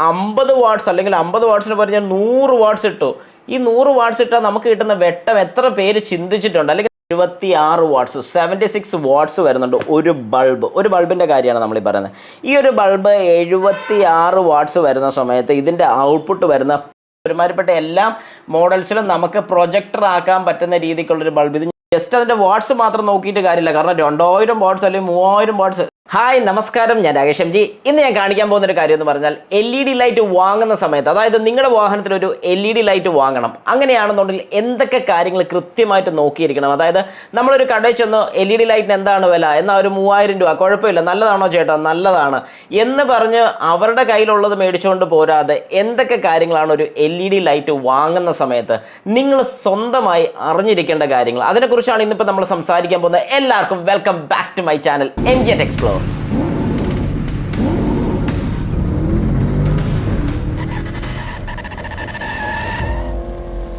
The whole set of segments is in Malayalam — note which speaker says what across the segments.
Speaker 1: 50 വാട്ട്സ് അല്ലെങ്കിൽ 50 വാട്ട്സിന് പറഞ്ഞാൽ 100 വാട്ട്സ് ഇട്ടു. ഈ 100 വാട്ട്സ് ഇട്ടാൽ നമുക്ക് കിട്ടുന്ന വെട്ടം എത്ര പേര് ചിന്തിച്ചിട്ടുണ്ട്? അല്ലെങ്കിൽ 76 വാട്ട്സ് 76 വാട്ട്സ് വരുന്നുണ്ട് ഒരു ബൾബിൻ്റെ കാര്യമാണ് നമ്മൾ ഈ പറയുന്നത്. ഈ ഒരു ബൾബ് 76 വാട്ട്സ് വരുന്ന സമയത്ത് ഇതിൻ്റെ ഔട്ട്പുട്ട് വരുന്ന ഒരുമാതിരിപ്പെട്ട എല്ലാ മോഡൽസിലും നമുക്ക് പ്രൊജക്ടർ ആക്കാൻ പറ്റുന്ന രീതിക്കുള്ളൊരു ബൾബ്. ഇത് ജസ്റ്റ് അതിൻ്റെ വാട്ട്സ് മാത്രം നോക്കിയിട്ട് കാര്യമില്ല, കാരണം 2000 വാട്ട്സ് അല്ലെങ്കിൽ 3000 വാട്ട്സ്. ഹായ് നമസ്കാരം, ഞാൻ രാകേഷ് എം ജി. ഇന്ന് ഞാൻ കാണിക്കാൻ പോകുന്ന ഒരു കാര്യം എന്ന് പറഞ്ഞാൽ LED ലൈറ്റ് വാങ്ങുന്ന സമയത്ത്, അതായത് നിങ്ങളുടെ വാഹനത്തിൽ ഒരു LED ലൈറ്റ് വാങ്ങണം. അങ്ങനെയാണെന്നുണ്ടെങ്കിൽ എന്തൊക്കെ കാര്യങ്ങൾ കൃത്യമായിട്ട് നോക്കിയിരിക്കണം. അതായത് നമ്മളൊരു കടയിൽ ചെന്ന് LED ലൈറ്റിന് എന്താണ് വില, എന്നാൽ ഒരു 3000 രൂപ, കുഴപ്പമില്ല, നല്ലതാണോ ചേട്ടാ, നല്ലതാണ് എന്ന് പറഞ്ഞ് അവരുടെ കയ്യിലുള്ളത് മേടിച്ചുകൊണ്ട് പോരാതെ എന്തൊക്കെ കാര്യങ്ങളാണ് ഒരു LED ലൈറ്റ് വാങ്ങുന്ന സമയത്ത് നിങ്ങൾ സ്വന്തമായി അറിഞ്ഞിരിക്കേണ്ട കാര്യങ്ങൾ, അതിനെക്കുറിച്ചാണ് ഇന്നിപ്പോൾ നമ്മൾ സംസാരിക്കാൻ പോകുന്നത്. എല്ലാവർക്കും welcome back to my channel MG & Explore.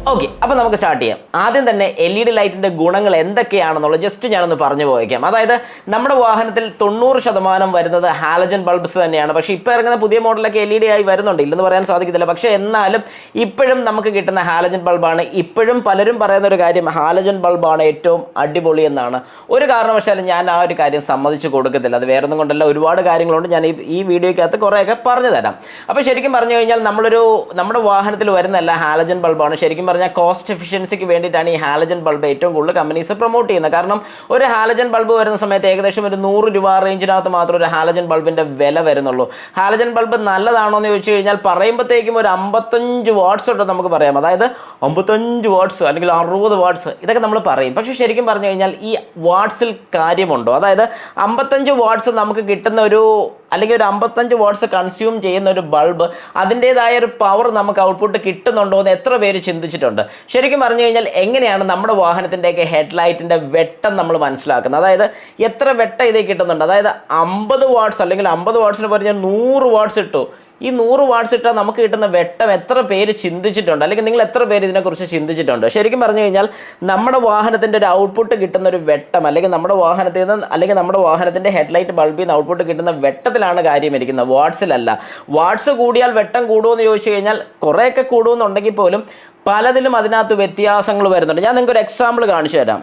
Speaker 1: Okay, അപ്പോൾ നമുക്ക് സ്റ്റാർട്ട് ചെയ്യാം. ആദ്യം തന്നെ LED ലൈറ്റിൻ്റെ ഗുണങ്ങൾ എന്തൊക്കെയാണെന്നുള്ളത് ജസ്റ്റ് ഞാനൊന്ന് പറഞ്ഞു പോയേക്കാം. അതായത് നമ്മുടെ വാഹനത്തിൽ 90% വരുന്നത് ഹാലജൻ ബൾബ്സ് തന്നെയാണ്. പക്ഷേ ഇപ്പോൾ ഇറങ്ങുന്ന പുതിയ മോഡലൊക്കെ LED ആയി വരുന്നുണ്ട്, ഇല്ലെന്ന് പറയാൻ സാധിക്കത്തില്ല. പക്ഷേ എന്നാലും ഇപ്പോഴും നമുക്ക് കിട്ടുന്ന ഹാലജൻ ബൾബാണ്. ഇപ്പോഴും പലരും പറയുന്ന ഒരു കാര്യം, ഹാലജൻ ബൾബാണ് ഏറ്റവും അടിപൊളി എന്നാണ്. ഒരു കാരണവശാലും ഞാൻ ആ ഒരു കാര്യം സമ്മതിച്ച് കൊടുക്കത്തില്ല. അത് വേറൊന്നും കൊണ്ടല്ല, ഒരുപാട് കാര്യങ്ങളുണ്ട്, ഞാൻ ഈ വീഡിയോയ്ക്കകത്ത് കുറേയൊക്കെ പറഞ്ഞു തരാം. അപ്പോൾ ശരിക്കും പറഞ്ഞു കഴിഞ്ഞാൽ നമ്മുടെ വാഹനത്തിൽ വരുന്നല്ല ഹാലജൻ ബൾബാണ്. ശരിക്കും പറഞ്ഞാൽ കോസ്റ്റ് എഫിഷ്യൻസിക്ക് വേണ്ടിയിട്ടാണ് ഈ ഹാലജൻ ബൾബ് ഏറ്റവും കൂടുതൽ കമ്പനീസ് പ്രൊമോട്ട് ചെയ്യുന്നത്. കാരണം ഒരു ഹാലജൻ ബൾബ് വരുന്ന സമയത്ത് ഏകദേശം ഒരു 100 രൂപ റേഞ്ചിനകത്ത് മാത്രം ഒരു ഹാലജൻ ബൾബിൻ്റെ വില വരുന്നുള്ളൂ. ഹാലജൻ ബൾബ് നല്ലതാണോ എന്ന് ചോദിച്ചു കഴിഞ്ഞാൽ പറയുമ്പോഴത്തേക്കും ഒരു 55 വാട്ട്സ് ഉണ്ടെന്ന് നമുക്ക് പറയാം. അതായത് 55 വാട്ട്സ് അല്ലെങ്കിൽ 60 വാട്ട്സ് ഇതൊക്കെ നമ്മൾ പറയും. പക്ഷേ ശരിക്കും പറഞ്ഞു കഴിഞ്ഞാൽ ഈ വാട്ട്സിൽ കാര്യമുണ്ടോ? അതായത് 55 വാട്ട്സ് നമുക്ക് കിട്ടുന്ന അല്ലെങ്കിൽ ഒരു 55 വാട്ട്സ് കൺസ്യൂം ചെയ്യുന്ന ഒരു ബൾബ് അതിൻ്റേതായ ഒരു പവർ നമുക്ക് ഔട്ട്പുട്ട് കിട്ടുന്നുണ്ടോ എന്ന് എത്ര പേര് ചിന്തിച്ചിട്ടുണ്ട്? ശരിക്കും പറഞ്ഞു കഴിഞ്ഞാൽ എങ്ങനെയാണ് നമ്മുടെ വാഹനത്തിൻ്റെയൊക്കെ ഹെഡ്ലൈറ്റിൻ്റെ വെട്ടം നമ്മൾ മനസ്സിലാക്കുന്നത്? അതായത് എത്ര വെട്ടം ഇതേ കിട്ടുന്നുണ്ട്? അതായത് 50 വാട്ട്സ് അല്ലെങ്കിൽ 50 വാട്ട്സിന് പറഞ്ഞാൽ 100 വാട്ട്സ് ഇട്ടു. ഈ 100 വാട്ട്സ് ഇട്ടാൽ നമുക്ക് കിട്ടുന്ന വെട്ടം എത്ര പേര് ചിന്തിച്ചിട്ടുണ്ട്? അല്ലെങ്കിൽ നിങ്ങൾ എത്ര പേര് ഇതിനെക്കുറിച്ച് ചിന്തിച്ചിട്ടുണ്ട്? ശരിക്കും പറഞ്ഞു കഴിഞ്ഞാൽ നമ്മുടെ വാഹനത്തിൻ്റെ ഒരു ഔട്ട്പുട്ട് കിട്ടുന്ന ഒരു വെട്ടം, അല്ലെങ്കിൽ നമ്മുടെ വാഹനത്തിൽ നിന്ന് അല്ലെങ്കിൽ നമ്മുടെ വാഹനത്തിൻ്റെ ഹെഡ്ലൈറ്റ് ബൾബിൽ നിന്ന് ഔട്ട്പുട്ട് കിട്ടുന്ന വെട്ടത്തിലാണ് കാര്യം ഇരിക്കുന്നത്, വാട്ട്സിലല്ല. വാട്ട്സ് കൂടിയാൽ വെട്ടം കൂടുമെന്ന് ചോദിച്ചു കഴിഞ്ഞാൽ കുറേയൊക്കെ കൂടുമെന്നുണ്ടെങ്കിൽ പോലും പലതിലും അതിനകത്ത് വ്യത്യാസങ്ങൾ വരുന്നുണ്ട്. ഞാൻ നിങ്ങൾക്ക് ഒരു എക്സാമ്പിൾ കാണിച്ചു തരാം.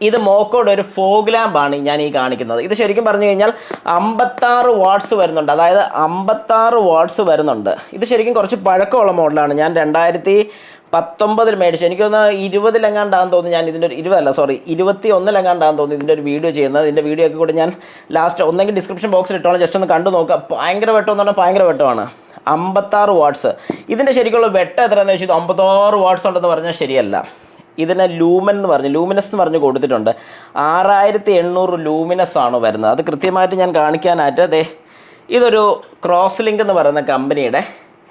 Speaker 1: ഇത് മോക്കോയുടെ ഒരു ഫോഗ് ലാമ്പാണ് ഞാൻ ഈ കാണിക്കുന്നത്. ഇത് ശരിക്കും പറഞ്ഞു കഴിഞ്ഞാൽ 56 വാട്ട്സ് വരുന്നുണ്ട്. അതായത് 56 വാട്ട്സ് വരുന്നുണ്ട്. ഇത് ശരിക്കും കുറച്ച് പഴക്കമുള്ള മോഡലാണ്. ഞാൻ 2019 മേടിച്ചു. എനിക്കൊന്ന് 20-ലെങ്ങാണ്ടാന്ന് തോന്നുന്നു. ഞാൻ ഇതിൻ്റെ 21-ലെങ്ങാണ്ടാന്ന് തോന്നുന്നു ഇതിൻ്റെ ഒരു വീഡിയോ ചെയ്യുന്നത്. ഇതിൻ്റെ വീഡിയോ ഒക്കെ കൂടെ ഞാൻ ലാസ്റ്റ് ഒന്നെങ്കിൽ ഡിസ്ക്രിപ്ഷൻ ബോക്സിൽ ഇട്ടോളാം, ജസ്റ്റ് ഒന്ന് കണ്ടു നോക്കുക. ഭയങ്കര വെട്ടം എന്ന് പറഞ്ഞാൽ ഭയങ്കര വെട്ടമാണ്. 56 വാട്ട്സ്. ഇതിൻ്റെ ശരിക്കുള്ള വെട്ടം എത്രയാണെന്ന് വെച്ചാൽ 56 വാട്ട്സ് ഉണ്ടെന്ന് പറഞ്ഞാൽ ശരിയല്ല. ഇതിനെ ലൂമിനസ് എന്ന് പറഞ്ഞ് കൊടുത്തിട്ടുണ്ട്. 6800 ലൂമിനസ് ആണ് വരുന്നത്. അത് കൃത്യമായിട്ട് ഞാൻ കാണിക്കാനായിട്ട് ഇതൊരു ക്രോസ് ലിങ്ക് എന്ന് പറയുന്ന കമ്പനിയുടെ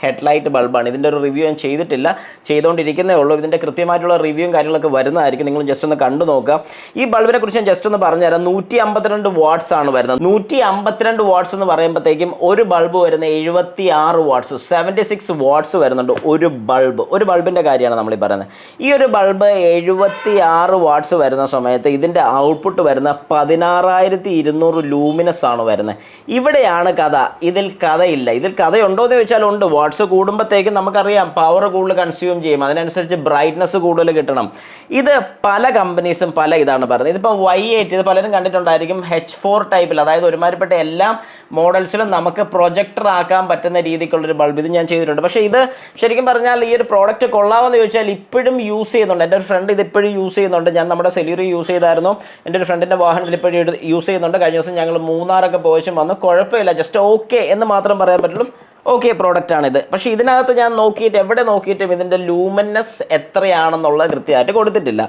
Speaker 1: ഹെഡ്ലൈറ്റ് ബൾബാണ്. ഇതിൻ്റെ ഒരു റിവ്യൂ ഞാൻ ചെയ്തിട്ടില്ല, ചെയ്തുകൊണ്ടിരിക്കുന്നേ ഉള്ളൂ. ഇതിൻ്റെ കൃത്യമായിട്ടുള്ള റിവ്യൂവും കാര്യങ്ങളൊക്കെ വരുന്നതായിരിക്കും. നിങ്ങൾ ജസ്റ്റ് ഒന്ന് കണ്ടു നോക്കുക. ഈ ബൾബിനെ കുറിച്ച് ഞാൻ ജസ്റ്റ് ഒന്ന് പറഞ്ഞുതരാം. 152 വാട്ട്സ് ആണ് വരുന്നത്. 152 വാട്ട്സ് എന്ന് പറയുമ്പോഴത്തേക്കും ഒരു ബൾബ് വരുന്ന 76 വാട്ട്സ് 76 വാട്ട്സ് വരുന്നുണ്ട് ഒരു ബൾബിൻ്റെ കാര്യമാണ് നമ്മൾ ഈ പറയുന്നത്. ഈ ഒരു ബൾബ് 76 വാട്ട്സ് വരുന്ന സമയത്ത് ഇതിൻ്റെ ഔട്ട്പുട്ട് വരുന്ന 16200 ലൂമിനസ് ആണ് വരുന്നത്. ഇവിടെയാണ് കഥ. ഇതിൽ കഥയില്ല. ഇതിൽ കഥയുണ്ടോ എന്ന് ചോദിച്ചാൽ ഉണ്ട്. വാട്ട്സ് കൂടുമ്പോഴത്തേക്കും നമുക്കറിയാം പവർ കൂടുതൽ കൺസ്യൂം ചെയ്യും, അതിനനുസരിച്ച് ബ്രൈറ്റ്നസ് കൂടുതൽ കിട്ടണം. ഇത് പല കമ്പനീസും പല ഇതാണ് പറയുന്നത്. ഇതിപ്പോൾ Y8 ഇത് പലരും കണ്ടിട്ടുണ്ടായിരിക്കും. H4 ടൈപ്പിൽ, അതായത് ഒരുമാതിരിപ്പെട്ട എല്ലാ മോഡൽസിലും നമുക്ക് പ്രൊജക്ടർ ആക്കാൻ പറ്റുന്ന രീതിക്കുള്ളൊരു ബൾബ് ഇത് ഞാൻ ചെയ്തിട്ടുണ്ട്. പക്ഷേ ഇത് ശരിക്കും പറഞ്ഞാൽ ഈ ഒരു പ്രോഡക്റ്റ് കൊള്ളാമെന്ന് ചോദിച്ചാൽ ഇപ്പോഴും യൂസ് ചെയ്യുന്നുണ്ട്. എൻ്റെ ഒരു ഫ്രണ്ട് ഇത് ഇപ്പോഴും യൂസ് ചെയ്യുന്നുണ്ട്. ഞാൻ നമ്മുടെ സെല്യൂറി യൂസ് ചെയ്തായിരുന്നു. എൻ്റെ ഒരു ഫ്രണ്ടിൻ്റെ വാഹനത്തിൽ ഇപ്പോഴും യൂസ് ചെയ്യുന്നുണ്ട്. കഴിഞ്ഞ ദിവസം ഞങ്ങൾ മൂന്നാറൊക്കെ പോയച്ചും വന്നു. കുഴപ്പമില്ല, ജസ്റ്റ് ഓക്കെ എന്ന് മാത്രം പറയാൻ പറ്റുള്ളൂ. ഓക്കെ പ്രോഡക്റ്റാണിത്. പക്ഷേ ഇതിനകത്ത് ഞാൻ എവിടെ നോക്കിയിട്ടും ഇതിൻ്റെ ലൂമിനസ് എത്രയാണെന്നുള്ളത് കൃത്യമായിട്ട് കൊടുത്തിട്ടില്ല.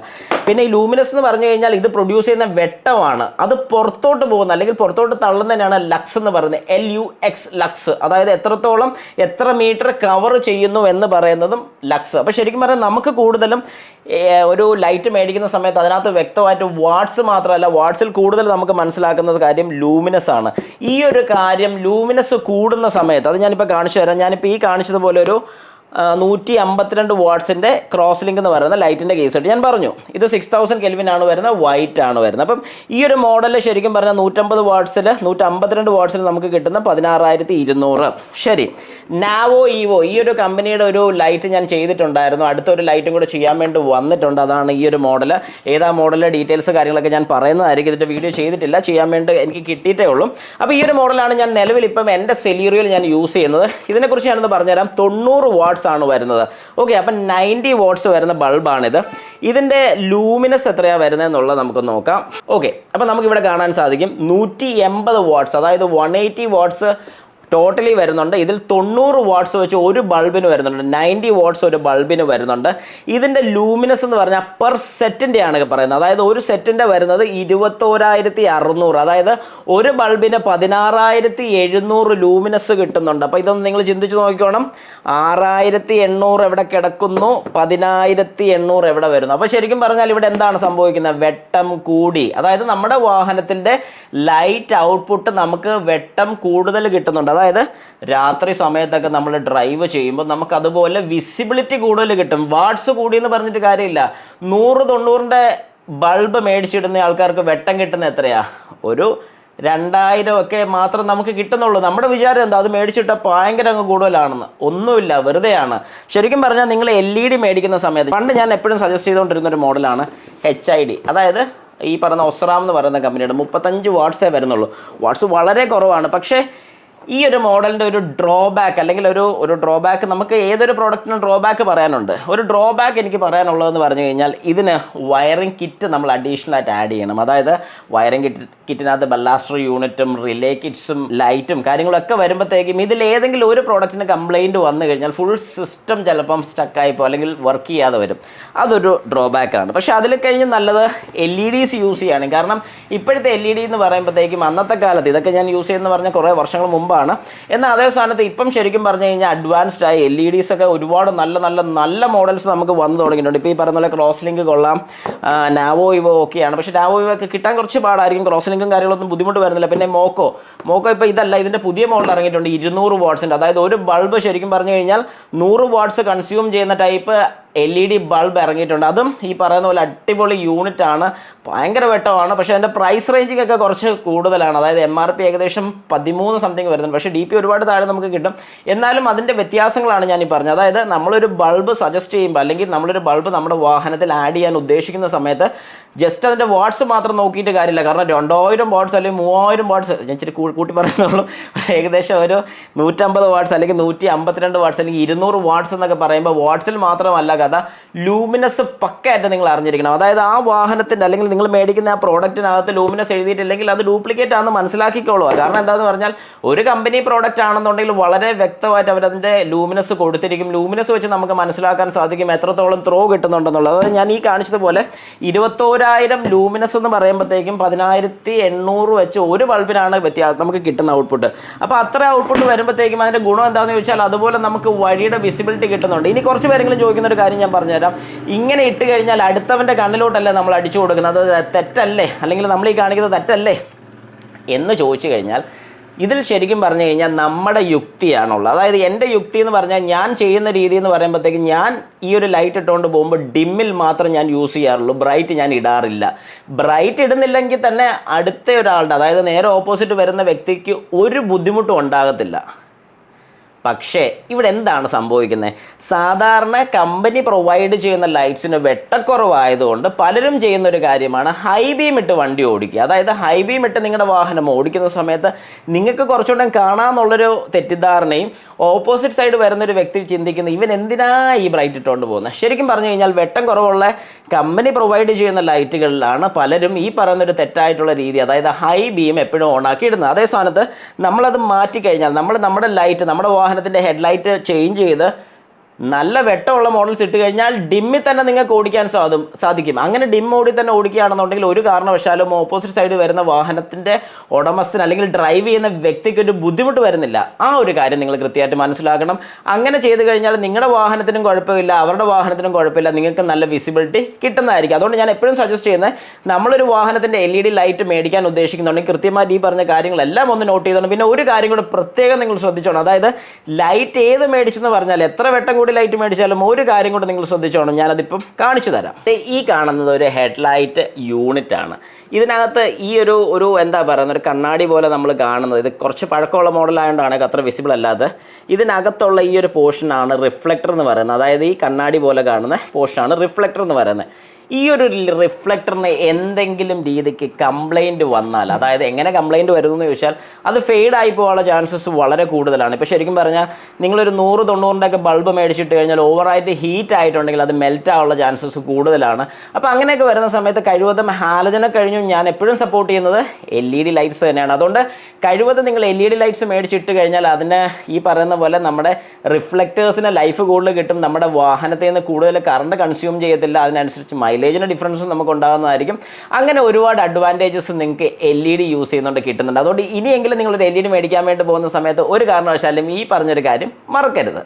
Speaker 1: പിന്നെ ഈ ലൂമിനസ് എന്ന് പറഞ്ഞു കഴിഞ്ഞാൽ ഇത് പ്രൊഡ്യൂസ് ചെയ്യുന്ന വെട്ടമാണ്. അത് പുറത്തോട്ട് പോകുന്ന അല്ലെങ്കിൽ പുറത്തോട്ട് തള്ളുന്നതിനാണ് ലക്സ് എന്ന് പറയുന്നത്. LUX lux. അതായത് എത്ര മീറ്റർ കവർ ചെയ്യുന്നു എന്ന് പറയുന്നതും ലക്സ്. അപ്പോൾ ശരിക്കും പറഞ്ഞാൽ നമുക്ക് കൂടുതലും ഒരു ലൈറ്റ് മേടിക്കുന്ന സമയത്ത് അതിനകത്ത് വ്യക്തമായിട്ട് വാട്ട്സ് മാത്രമല്ല, വാട്ട്സിൽ കൂടുതൽ നമുക്ക് മനസ്സിലാക്കുന്ന കാര്യം ലൂമിനസ് ആണ്. ഈ ഒരു കാര്യം ലൂമിനസ് കൂടുന്ന സമയത്ത് അത് ഞാനിപ്പോൾ കാണിച്ചു തരാം. ഞാനിപ്പോൾ ഈ കാണിച്ചതുപോലെ ഒരു 152 വാട്ട്സിൻ്റെ ക്രോസ് ലിങ്ക് എന്ന് പറയുന്ന ലൈറ്റിൻ്റെ കേസായിട്ട് ഞാൻ പറഞ്ഞു. ഇത് 6000 കെൽവിൻ ആണ് വരുന്നത്, വൈറ്റ് ആണ് വരുന്നത്. അപ്പം ഈ ഒരു മോഡൽ ശരിക്കും പറഞ്ഞാൽ 152 വാട്ട്സിൽ നമുക്ക് കിട്ടുന്ന 16200. ശരി, നാവോ ഈവോ ഈ ഒരു കമ്പനിയുടെ ഒരു ലൈറ്റ് ഞാൻ ചെയ്തിട്ടുണ്ടായിരുന്നു. അടുത്തൊരു ലൈറ്റും കൂടെ ചെയ്യാൻ വേണ്ടി വന്നിട്ടുണ്ട്. അതാണ് ഈ ഒരു മോഡൽ. ഏതാ മോഡലിലെ ഡീറ്റെയിൽസ് കാര്യങ്ങളൊക്കെ ഞാൻ പറയുന്നതായിരിക്കും. ഇതിൻ്റെ വീഡിയോ ചെയ്തിട്ടില്ല, ചെയ്യാൻ വേണ്ടി എനിക്ക് കിട്ടിയിട്ടേ ഉള്ളൂ. അപ്പോൾ ഈ ഒരു മോഡലാണ് ഞാൻ നിലവിൽ ഇപ്പം എൻ്റെ സെലീറിയോയിൽ ഞാൻ യൂസ് ചെയ്യുന്നത്. ഇതിനെക്കുറിച്ച് ഞാനൊന്ന് പറഞ്ഞുതരാം. 90 വാട്ട്സ് ആണ് വരുന്നത്. ഓക്കെ, അപ്പം 90 വാട്ട്സ് വരുന്ന ബൾബാണിത്. ഇതിൻ്റെ ലൂമിനസ് എത്രയാണ് വരുന്നതെന്നുള്ളത് നമുക്ക് നോക്കാം. ഓക്കെ, അപ്പോൾ നമുക്കിവിടെ കാണാൻ സാധിക്കും 180 വാട്ട്സ്, അതായത് 180 വാട്ട്സ് ടോട്ടലി വരുന്നുണ്ട്. ഇതിൽ 90 വാട്ട്സ് വെച്ച് ഒരു ബൾബിന് വരുന്നുണ്ട്. 90 വാട്ട്സ് ഒരു ബൾബിന് വരുന്നുണ്ട്. ഇതിൻ്റെ ലൂമിനസ് എന്ന് പറഞ്ഞാൽ പെർ സെറ്റിൻ്റെ ആണ് പറയുന്നത്. അതായത് ഒരു സെറ്റിൻ്റെ വരുന്നത് 21,600, അതായത് ഒരു ബൾബിന് 16,700 ലൂമിനസ് കിട്ടുന്നുണ്ട്. അപ്പോൾ ഇതൊന്ന് നിങ്ങൾ ചിന്തിച്ച് നോക്കിക്കോണം. 6,800 എവിടെ കിടക്കുന്നു, 10,800 എവിടെ വരുന്നു. അപ്പോൾ ശരിക്കും പറഞ്ഞാൽ ഇവിടെ എന്താണ് സംഭവിക്കുന്നത്? വെട്ടം കൂടി, അതായത് നമ്മുടെ വാഹനത്തിൻ്റെ ലൈറ്റ് ഔട്ട്പുട്ട് നമുക്ക് വെട്ടം കൂടുതൽ കിട്ടുന്നുണ്ട്. അതായത് രാത്രി സമയത്തൊക്കെ നമ്മൾ ഡ്രൈവ് ചെയ്യുമ്പോൾ നമുക്ക് അതുപോലെ വിസിബിലിറ്റി കൂടുതൽ കിട്ടും. വാട്ട്സ് കൂടിയെന്ന് പറഞ്ഞിട്ട് കാര്യമില്ല. 100-90ൻ്റെ ബൾബ് മേടിച്ചിടുന്ന ആൾക്കാർക്ക് വെട്ടം കിട്ടുന്ന എത്രയാ? ഒരു 2,000 ഒക്കെ മാത്രം നമുക്ക് കിട്ടുന്നുള്ളൂ. നമ്മുടെ വിചാരം എന്താ, അത് മേടിച്ചിട്ടാൽ ഭയങ്കര അങ്ങ് കൂടുതലാണെന്ന്. ഒന്നുമില്ല, വെറുതെയാണ്. ശരിക്കും പറഞ്ഞാൽ നിങ്ങൾ LED മേടിക്കുന്ന സമയത്ത്, പണ്ട് ഞാൻ എപ്പോഴും സജസ്റ്റ് ചെയ്തുകൊണ്ടിരുന്ന ഒരു മോഡലാണ് HID, അതായത് ഈ പറയുന്ന ഒസ്റാം എന്ന് പറയുന്ന കമ്പനിയുടെ 35 വാട്ട്സേ വരുന്നുള്ളൂ. വാട്ട്സ് വളരെ കുറവാണ്. പക്ഷേ ഈ ഒരു മോഡലിൻ്റെ ഒരു ഡ്രോബാക്ക്, അല്ലെങ്കിൽ ഒരു ഡ്രോബാക്ക്, നമുക്ക് ഏതൊരു പ്രോഡക്റ്റിനും ഡ്രോബാക്ക് പറയാനുണ്ട്. ഒരു ഡ്രോബാക്ക് എനിക്ക് പറയാനുള്ളതെന്ന് പറഞ്ഞു കഴിഞ്ഞാൽ ഇതിന് വയറിംഗ് കിറ്റ് നമ്മൾ അഡീഷണലായിട്ട് ആഡ് ചെയ്യണം. അതായത് വയറിംഗ് കിറ്റിനകത്ത് ബല്ലാസ്റ്റർ യൂണിറ്റും റിലേ കിറ്റ്സും ലൈറ്റും കാര്യങ്ങളൊക്കെ വരുമ്പോഴത്തേക്കും ഇതിൽ ഏതെങ്കിലും ഒരു പ്രോഡക്റ്റിന് കംപ്ലയിൻറ്റ് വന്നു കഴിഞ്ഞാൽ ഫുൾ സിസ്റ്റം ചിലപ്പം സ്റ്റക്കായിപ്പോൾ അല്ലെങ്കിൽ വർക്ക് ചെയ്യാതെ വരും. അതൊരു ഡ്രോബാക്കാണ്. പക്ഷേ അതിൽ കഴിഞ്ഞ് നല്ലത് LEDs യൂസ് ചെയ്യാണ്. കാരണം ഇപ്പോഴത്തെ LED എന്ന് പറയുമ്പോഴത്തേക്കും അന്നത്തെ കാലത്ത്, ഇതൊക്കെ ഞാൻ യൂസ് ചെയ്യുന്ന പറഞ്ഞാൽ കുറേ വർഷങ്ങൾ മുമ്പാണ്. എന്നാൽ അതേ സ്ഥാനത്ത് ഇപ്പം ശരിക്കും പറഞ്ഞു കഴിഞ്ഞാൽ അഡ്വാൻസ്ഡ് ആയി LEDs ഒക്കെ ഒരുപാട് നല്ല മോഡൽസ് നമുക്ക് വന്നു തുടങ്ങിയിട്ടുണ്ട്. ഇപ്പോൾ ഈ പറയുന്ന പോലെ ക്രോസ് ലിങ്ക് കൊള്ളാം, നാവോ ഇവോ ഒക്കെയാണ്. പക്ഷേ നാവോ ഇവോ ഒക്കെ കിട്ടാൻ കുറച്ച് പാടായിരിക്കും. ക്രോസ് ലിങ്കും കാര്യങ്ങളൊന്നും ബുദ്ധിമുട്ട് വരുന്നില്ല. പിന്നെ മോക്കോ ഇപ്പോൾ ഇതല്ല, ഇതിൻ്റെ പുതിയ മോഡൽ ഇറങ്ങിയിട്ടുണ്ട് 200 വാട്ട്സിൻ്റെ. അതായത് ഒരു ബൾബ് ശരിക്കും പറഞ്ഞു കഴിഞ്ഞാൽ 100 വാട്ട്സ് കൺസ്യൂം ചെയ്യുന്ന ടൈപ്പ് LED ബൾബ് ഇറങ്ങിയിട്ടുണ്ട്. അതും ഈ പറയുന്ന പോലെ അടിപൊളി യൂണിറ്റ് ആണ്, ഭയങ്കര വെട്ടമാണ്. പക്ഷേ അതിൻ്റെ പ്രൈസ് റേഞ്ചിങ് ഒക്കെ കുറച്ച് കൂടുതലാണ്. അതായത് MRP ഏകദേശം 13 സംതിങ് വരുന്നുണ്ട്. പക്ഷേ DP ഒരുപാട് താഴെ നമുക്ക് കിട്ടും. എന്നാലും അതിൻ്റെ വ്യത്യാസങ്ങളാണ് ഞാൻ ഈ പറഞ്ഞത്. അതായത് നമ്മളൊരു ബൾബ് സജസ്റ്റ് ചെയ്യുമ്പോൾ, അല്ലെങ്കിൽ നമ്മളൊരു ബൾബ് നമ്മുടെ വാഹനത്തിൽ ആഡ് ചെയ്യാൻ ഉദ്ദേശിക്കുന്ന സമയത്ത് ജസ്റ്റ് അതിൻ്റെ വാട്ട്സ് മാത്രം നോക്കിയിട്ട് കാര്യമില്ല. കാരണം 2,000 വാട്ട്സ് അല്ലെങ്കിൽ 3,000 വാട്ട്സ്, ഞാൻ ഇച്ചിരി കൂട്ടി പറയുന്നുള്ളൂ, ഏകദേശം ഒരു 150 വാട്ട്സ് അല്ലെങ്കിൽ 152 വാട്ട്സ് അല്ലെങ്കിൽ 200 വാട്ട്സ് എന്നൊക്കെ പറയുമ്പോൾ വാട്ട്സിൽ മാത്രമല്ല കഥ, ലൂമിനസ് പക്കയായിട്ട് നിങ്ങൾ അറിഞ്ഞിരിക്കണം. അതായത് ആ വാഹനത്തിൻ്റെ അല്ലെങ്കിൽ നിങ്ങൾ മേടിക്കുന്ന ആ പ്രോഡക്റ്റിനകത്ത് ലൂമിനസ് എഴുതിയിട്ടില്ലെങ്കിൽ അത് ഡ്യൂപ്ലിക്കേറ്റ് ആണെന്ന് മനസ്സിലാക്കിക്കോളുക. കാരണം എന്താണെന്ന് പറഞ്ഞാൽ ഒരു കമ്പനി പ്രോഡക്റ്റ് ആണെന്നുണ്ടെങ്കിൽ വളരെ വ്യക്തമായിട്ട് അവരതിൻ്റെ ലൂമിനസ് കൊടുത്തിരിക്കും. ലൂമിനസ് വെച്ച് നമുക്ക് മനസ്സിലാക്കാൻ സാധിക്കും എത്രത്തോളം ത്രോ കിട്ടുന്നുണ്ടെന്നുള്ളത്. അതായത് ഞാൻ ഈ കാണിച്ചതുപോലെ 21,000 ലൂമിനസ് എന്ന് പറയുമ്പോഴത്തേക്കും 10,800 വെച്ച് ഒരു ബൾബിനാണ് നമുക്ക് കിട്ടുന്ന ഔട്ട്പുട്ട്. അപ്പോൾ അത്ര ഔട്ട്പുട്ട് വരുമ്പോഴത്തേക്കും അതിൻ്റെ ഗുണം എന്താണെന്ന് ചോദിച്ചാൽ അതുപോലെ നമുക്ക് വഴിയുടെ വിസിബിലിറ്റി കിട്ടുന്നുണ്ട്. ഇനി കുറച്ച് പേരെങ്കിലും ചോദിക്കുന്ന ഒരു കാര്യം ഞാൻ പറഞ്ഞുതരാം. ഇങ്ങനെ ഇട്ട് കഴിഞ്ഞാൽ അടുത്തവൻ്റെ കണ്ണിലോട്ടല്ലേ നമ്മൾ അടിച്ചു കൊടുക്കുന്നത്, അത് തെറ്റല്ലേ, അല്ലെങ്കിൽ നമ്മൾ ഈ കാണിക്കുന്നത് തെറ്റല്ലേ എന്ന് ചോദിച്ചു കഴിഞ്ഞാൽ ഇതിൽ ശരിക്കും പറഞ്ഞു കഴിഞ്ഞാൽ നമ്മുടെ യുക്തിയാണുള്ളത്. അതായത് എൻ്റെ യുക്തി എന്ന് പറഞ്ഞാൽ ഞാൻ ചെയ്യുന്ന രീതി എന്ന് പറയുമ്പോഴത്തേക്കും ഞാൻ ഈ ഒരു ലൈറ്റ് ഇട്ടുകൊണ്ട് പോകുമ്പോൾ ഡിമ്മിൽ മാത്രം ഞാൻ യൂസ് ചെയ്യാറുള്ളൂ, ബ്രൈറ്റ് ഞാൻ ഇടാറില്ല. ബ്രൈറ്റ് ഇടുന്നില്ലെങ്കിൽ തന്നെ അടുത്ത ഒരാളുടെ, അതായത് നേരെ ഓപ്പോസിറ്റ് വരുന്ന വ്യക്തിക്ക് ഒരു ബുദ്ധിമുട്ടും ഉണ്ടാകത്തില്ല. പക്ഷേ ഇവിടെ എന്താണ് സംഭവിക്കുന്നത്? സാധാരണ കമ്പനി പ്രൊവൈഡ് ചെയ്യുന്ന ലൈറ്റ്സിന് വെട്ടക്കുറവായതുകൊണ്ട് പലരും ചെയ്യുന്ന ഒരു കാര്യമാണ് ഹൈ ബീം ഇട്ട് വണ്ടി ഓടിക്കുക. അതായത് ഹൈ ബീം ഇട്ട് നിങ്ങളുടെ വാഹനം ഓടിക്കുന്ന സമയത്ത് നിങ്ങൾക്ക് കുറച്ചുകൂടെ കാണാമെന്നുള്ളൊരു തെറ്റിദ്ധാരണയും ഓപ്പോസിറ്റ് സൈഡ് വരുന്നൊരു വ്യക്തി ചിന്തിക്കുന്നത് ഇവൻ എന്തിനാ ഈ ബ്രൈറ്റ് ഇട്ടുകൊണ്ട് പോകുന്നത്. ശരിക്കും പറഞ്ഞു കഴിഞ്ഞാൽ വെട്ടം കുറവുള്ള കമ്പനി പ്രൊവൈഡ് ചെയ്യുന്ന ലൈറ്റുകളിലാണ് പലരും ഈ പറയുന്നൊരു തെറ്റായിട്ടുള്ള രീതി, അതായത് ഹൈ ബീം എപ്പോഴും ഓണാക്കി ഇടുന്നത്. അതേ സ്ഥാനത്ത് നമ്മളത് മാറ്റിക്കഴിഞ്ഞാൽ നമ്മുടെ ലൈറ്റ്, നമ്മുടെ വാഹനത്തിൻ്റെ ഹെഡ്ലൈറ്റ് ചേഞ്ച് ചെയ്ത് നല്ല വെട്ടമുള്ള മോഡൽസ് ഇട്ട് കഴിഞ്ഞാൽ ഡിമ്മിൽ തന്നെ നിങ്ങൾക്ക് ഓടിക്കാൻ സാധിക്കും. അങ്ങനെ ഡിം മോഡിൽ തന്നെ ഓടിക്കുകയാണെന്നുണ്ടെങ്കിൽ ഒരു കാരണവശാലും ഓപ്പോസിറ്റ് സൈഡ് വരുന്ന വാഹനത്തിൻ്റെ ഉടമസ്ഥന് അല്ലെങ്കിൽ ഡ്രൈവ് ചെയ്യുന്ന വ്യക്തിക്ക് ഒരു ബുദ്ധിമുട്ട് വരുന്നില്ല. ആ ഒരു കാര്യം നിങ്ങൾ കൃത്യമായിട്ട് മനസ്സിലാക്കണം. അങ്ങനെ ചെയ്ത് കഴിഞ്ഞാൽ നിങ്ങളുടെ വാഹനത്തിനും കുഴപ്പമില്ല, അവരുടെ വാഹനത്തിനും കുഴപ്പമില്ല, നിങ്ങൾക്ക് നല്ല വിസിബിലിറ്റി കിട്ടുന്നതായിരിക്കും. അതുകൊണ്ട് ഞാൻ എപ്പോഴും സജസ്റ്റ് ചെയ്യുന്നത്, നമ്മളൊരു വാഹനത്തിൻ്റെ LED ലൈറ്റ് മേടിക്കാൻ ഉദ്ദേശിക്കുന്നുണ്ടെങ്കിൽ കൃത്യമായിട്ട് ഈ പറഞ്ഞ കാര്യങ്ങളെല്ലാം ഒന്ന് നോട്ട് ചെയ്തോണം. പിന്നെ ഒരു കാര്യം കൂടെ പ്രത്യേകം നിങ്ങൾ ശ്രദ്ധിച്ചോണം. അതായത് ലൈറ്റ് ഏത് മേടിച്ചെന്ന് പറഞ്ഞാൽ എത്ര വെട്ടം ബോഡി ലൈറ്റ് മേടിച്ചാലും ഒരു കാര്യം കൊണ്ട് നിങ്ങൾ ശ്രദ്ധിച്ചോണം, ഞാനതിപ്പം കാണിച്ചു തരാം. ഈ കാണുന്നത് ഒരു ഹെഡ്ലൈറ്റ് യൂണിറ്റ് ആണ്. ഇതിനകത്ത് ഈ ഒരു എന്താ പറയുന്നത്, ഒരു കണ്ണാടി പോലെ നമ്മൾ കാണുന്നത്, ഇത് കുറച്ച് പഴക്കമുള്ള മോഡലായതുകൊണ്ടാണ് അത്ര വിസിബിൾ അല്ലാതെ. ഇതിനകത്തുള്ള ഈ ഒരു പോർഷനാണ് റിഫ്ലക്ടർ എന്ന് പറയുന്നത്. അതായത് ഈ കണ്ണാടി പോലെ കാണുന്ന പോർഷനാണ് റിഫ്ലക്ടർ എന്ന് പറയുന്നത്. ഈ ഒരു റിഫ്ലക്ടറിന് എന്തെങ്കിലും രീതിക്ക് കംപ്ലൈൻറ്റ് വന്നാൽ, അതായത് എങ്ങനെ കംപ്ലൈൻറ്റ് വരുന്നതെന്ന് ചോദിച്ചാൽ അത് ഫെയ്ഡായി പോകാനുള്ള ചാൻസസ് വളരെ കൂടുതലാണ്. ഇപ്പോൾ ശരിക്കും പറഞ്ഞാൽ നിങ്ങളൊരു 100-90 ബൾബ് മേടിച്ചിട്ട് കഴിഞ്ഞാൽ ഓവറായിട്ട് ഹീറ്റ് ആയിട്ടുണ്ടെങ്കിൽ അത് മെൽറ്റ് ആവാനുള്ള ചാൻസസ് കൂടുതലാണ്. അപ്പോൾ അങ്ങനെയൊക്കെ വരുന്ന സമയത്ത് കഴിവതും ഹാലജനെ കഴിഞ്ഞു ഞാൻ എപ്പോഴും സപ്പോർട്ട് ചെയ്യുന്നത് LED ലൈറ്റ്സ് തന്നെയാണ്. അതുകൊണ്ട് കഴിവതും നിങ്ങൾ LED ലൈറ്റ്സ് മേടിച്ചിട്ട് കഴിഞ്ഞാൽ അതിന് ഈ പറയുന്ന പോലെ നമ്മുടെ റിഫ്ലക്റ്റേഴ്സിന് ലൈഫ് കൂടുതൽ കിട്ടും, നമ്മുടെ വാഹനത്തിൽ നിന്ന് കൂടുതൽ കറണ്ട് കൺസ്യൂം ചെയ്യത്തില്ല, അതിനനുസരിച്ച് മൈലേജിൻ്റെ ഡിഫറൻസും നമുക്ക് ഉണ്ടാകുന്നതായിരിക്കും. അങ്ങനെ ഒരുപാട് അഡ്വാൻറ്റേജസ് നിങ്ങൾക്ക് LED യൂസ് ചെയ്യുന്നുണ്ട് കിട്ടുന്നുണ്ട്. അതുകൊണ്ട് ഇനിയെങ്കിലും നിങ്ങളൊരു LED മേടിക്കാൻ വേണ്ടി പോകുന്ന സമയത്ത് ഒരു കാരണവശാലും ഈ പറഞ്ഞൊരു കാര്യം മറക്കരുത്.